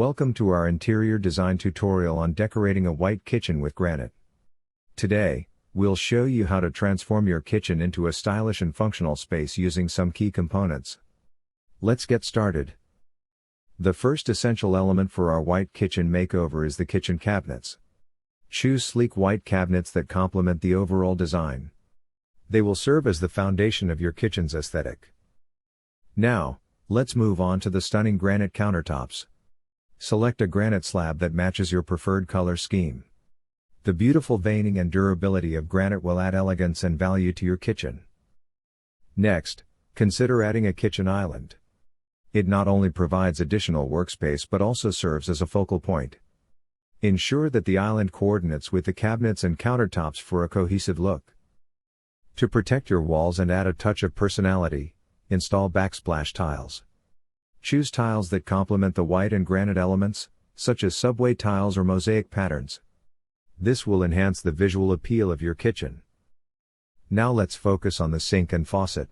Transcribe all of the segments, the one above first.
Welcome to our interior design tutorial on decorating a white kitchen with granite. Today, we'll show you how to transform your kitchen into a stylish and functional space using some key components. Let's get started. The first essential element for our white kitchen makeover is the kitchen cabinets. Choose sleek white cabinets that complement the overall design. They will serve as the foundation of your kitchen's aesthetic. Now, let's move on to the stunning granite countertops. Select a granite slab that matches your preferred color scheme. The beautiful veining and durability of granite will add elegance and value to your kitchen. Next, consider adding a kitchen island. It not only provides additional workspace but also serves as a focal point. Ensure that the island coordinates with the cabinets and countertops for a cohesive look. To protect your walls and add a touch of personality, install backsplash tiles. Choose tiles that complement the white and granite elements, such as subway tiles or mosaic patterns. This will enhance the visual appeal of your kitchen. Now let's focus on the sink and faucet.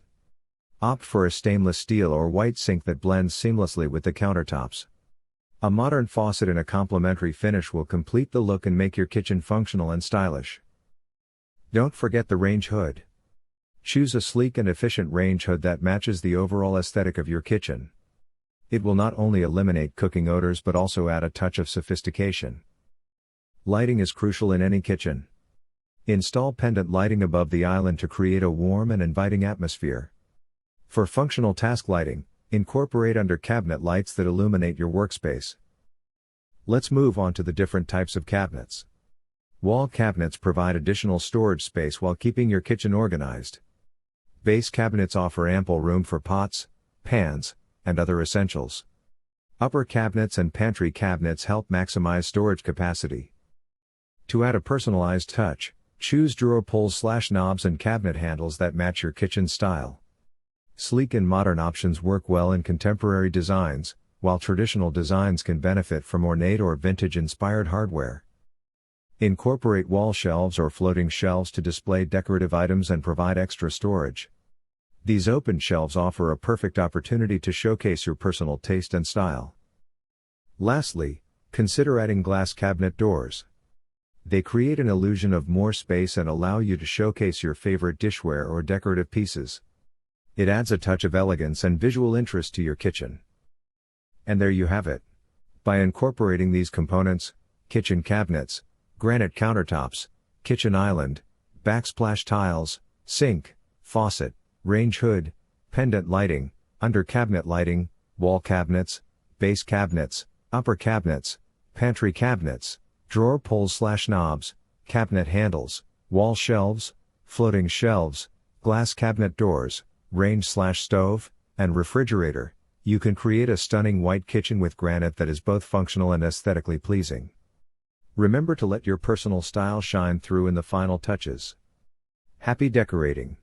Opt for a stainless steel or white sink that blends seamlessly with the countertops. A modern faucet in a complementary finish will complete the look and make your kitchen functional and stylish. Don't forget the range hood. Choose a sleek and efficient range hood that matches the overall aesthetic of your kitchen. It will not only eliminate cooking odors but also add a touch of sophistication. Lighting is crucial in any kitchen. Install pendant lighting above the island to create a warm and inviting atmosphere. For functional task lighting, incorporate under cabinet lights that illuminate your workspace. Let's move on to the different types of cabinets. Wall cabinets provide additional storage space while keeping your kitchen organized. Base cabinets offer ample room for pots, pans, and other essentials. Upper cabinets and pantry cabinets help maximize storage capacity. To add a personalized touch, choose drawer pulls/knobs and cabinet handles that match your kitchen style. Sleek and modern options work well in contemporary designs, while traditional designs can benefit from ornate or vintage-inspired hardware. Incorporate wall shelves or floating shelves to display decorative items and provide extra storage. These open shelves offer a perfect opportunity to showcase your personal taste and style. Lastly, consider adding glass cabinet doors. They create an illusion of more space and allow you to showcase your favorite dishware or decorative pieces. It adds a touch of elegance and visual interest to your kitchen. And there you have it. By incorporating these components, kitchen cabinets, granite countertops, kitchen island, backsplash tiles, sink, faucet, range hood, pendant lighting, under cabinet lighting, wall cabinets, base cabinets, upper cabinets, pantry cabinets, drawer pulls/knobs, cabinet handles, wall shelves, floating shelves, glass cabinet doors, range/stove, and refrigerator, you can create a stunning white kitchen with granite that is both functional and aesthetically pleasing. Remember to let your personal style shine through in the final touches. Happy decorating!